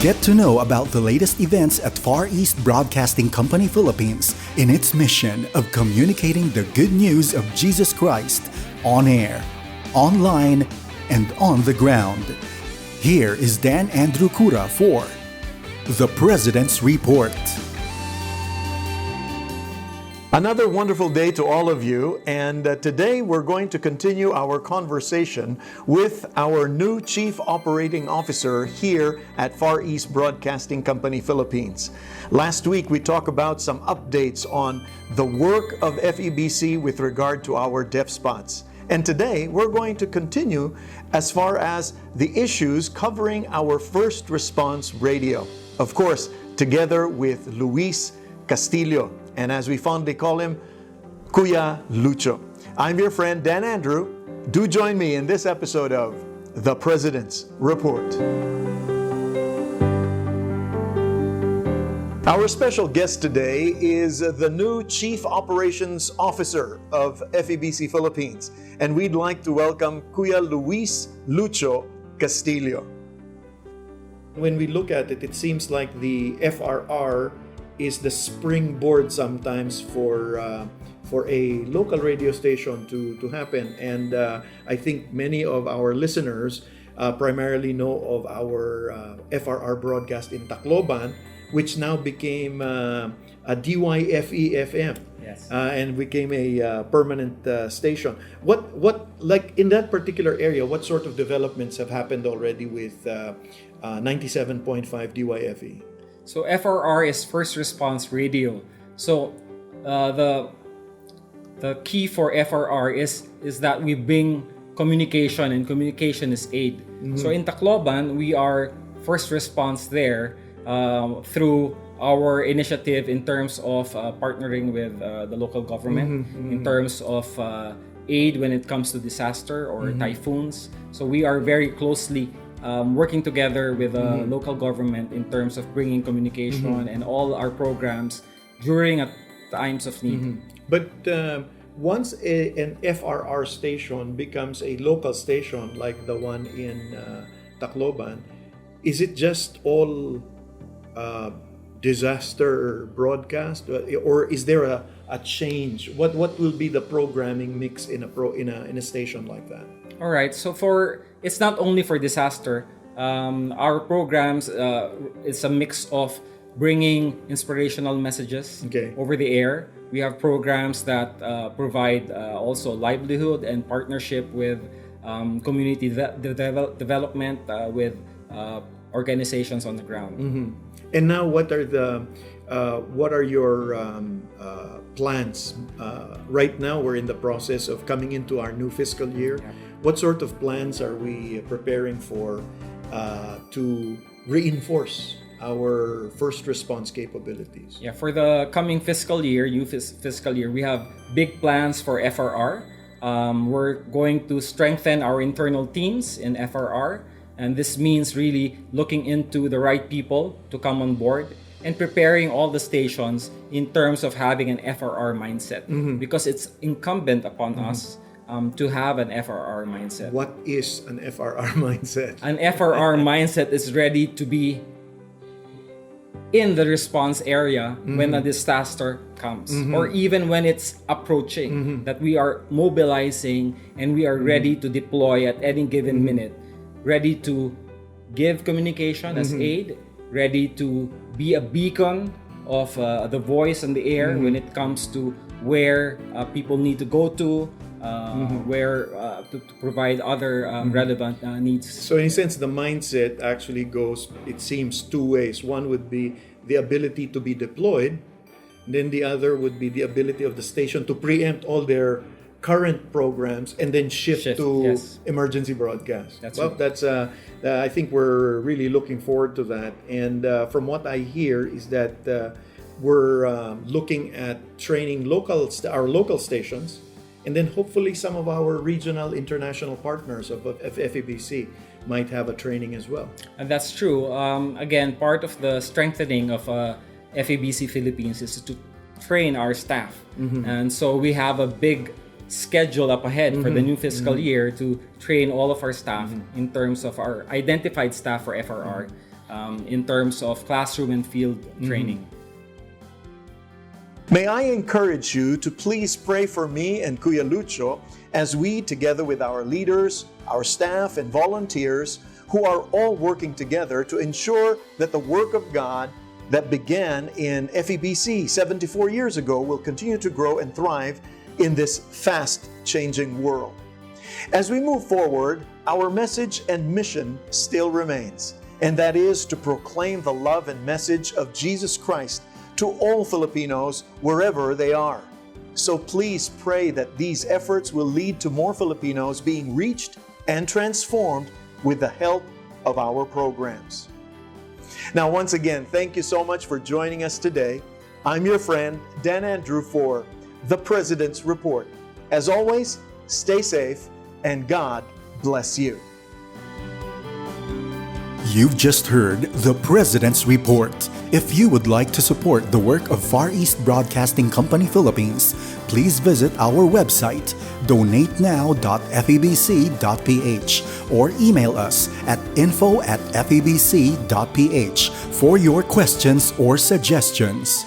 Get to know about the latest events at Far East Broadcasting Company Philippines in its mission of communicating the good news of Jesus Christ on air, online, and on the ground. Here is Dan Andrew Cura for The President's Report. Another wonderful day to all of you, and today we're going to continue our conversation with our new Chief Operating Officer here at Far East Broadcasting Company Philippines. Last week we talked about some updates on the work of FEBC with regard to our deaf spots. And today we're going to continue as far as the issues covering our first response radio. Of course, together with Luis Castillo, and as we fondly call him, Kuya Lucho. I'm your friend Dan Andrew. Do join me in this episode of The President's Report. Our special guest today is the new Chief Operations Officer of FEBC Philippines, and we'd like to welcome Kuya Luis Lucho Castillo. When we look at it, it seems like the FRR is the springboard sometimes for a local radio station to happen. And I think many of our listeners primarily know of our FRR broadcast in Tacloban, which now became a DYFE-FM. Yes. And became a permanent station. What like in that particular area, what sort of developments have happened already with 97.5 DYFE? So FRR is first response radio. So the key for FRR is that we bring communication, and communication is aid. Mm-hmm. So in Tacloban, we are first response there through our initiative in terms of partnering with the local government, in terms of aid when it comes to disaster or typhoons. So we are very closely working together with the local government in terms of bringing communication and all our programs during times of need. But once an FRR station becomes a local station like the one in Tacloban, is it just all disaster broadcast, or is there a change? What will be the programming mix in a station like that? All right. So it's not only for disaster. Our programs it's a mix of bringing inspirational messages over the air. We have programs that provide also livelihood and partnership with community development with organizations on the ground. And now, what are your plans? Right now, we're in the process of coming into our new fiscal year. Yeah. What sort of plans are we preparing for to reinforce our first response capabilities? Yeah, for the coming fiscal year, fiscal year, we have big plans for FRR. We're going to strengthen our internal teams in FRR. And this means really looking into the right people to come on board and preparing all the stations in terms of having an FRR mindset, because it's incumbent upon us to have an FRR mindset. What is an FRR mindset? An FRR mindset is ready to be in the response area when a disaster comes, or even when it's approaching, that we are mobilizing and we are ready to deploy at any given minute. Ready to give communication as aid, ready to be a beacon of the voice in the air when it comes to where people need to go to, where to provide other relevant needs. So in a sense, the mindset actually goes, it seems, two ways. One would be the ability to be deployed, then the other would be the ability of the station to preempt all their current programs and then shift to emergency broadcast. That's I think we're really looking forward to that. And from what I hear is that we're looking at training our local stations, and then hopefully some of our regional international partners of FEBC might have a training as well. And that's true. Again, part of the strengthening of FEBC Philippines is to train our staff. And so we have a big schedule up ahead for the new fiscal year to train all of our staff in terms of our identified staff for FRR. in terms of classroom and field training. May I encourage you to please pray for me and Kuya Lucho as we, together with our leaders, our staff, and volunteers, who are all working together to ensure that the work of God that began in FEBC 74 years ago will continue to grow and thrive in this fast-changing world. As we move forward, our message and mission still remains, and that is to proclaim the love and message of Jesus Christ to all Filipinos wherever they are. So please pray that these efforts will lead to more Filipinos being reached and transformed with the help of our programs. Now, once again, thank you so much for joining us today. I'm your friend, Dan Andrew, for The President's Report. As always, stay safe and God bless you. You've just heard The President's Report. If you would like to support the work of Far East Broadcasting Company Philippines, please visit our website, donatenow.febc.ph, or email us at info@febc.ph for your questions or suggestions.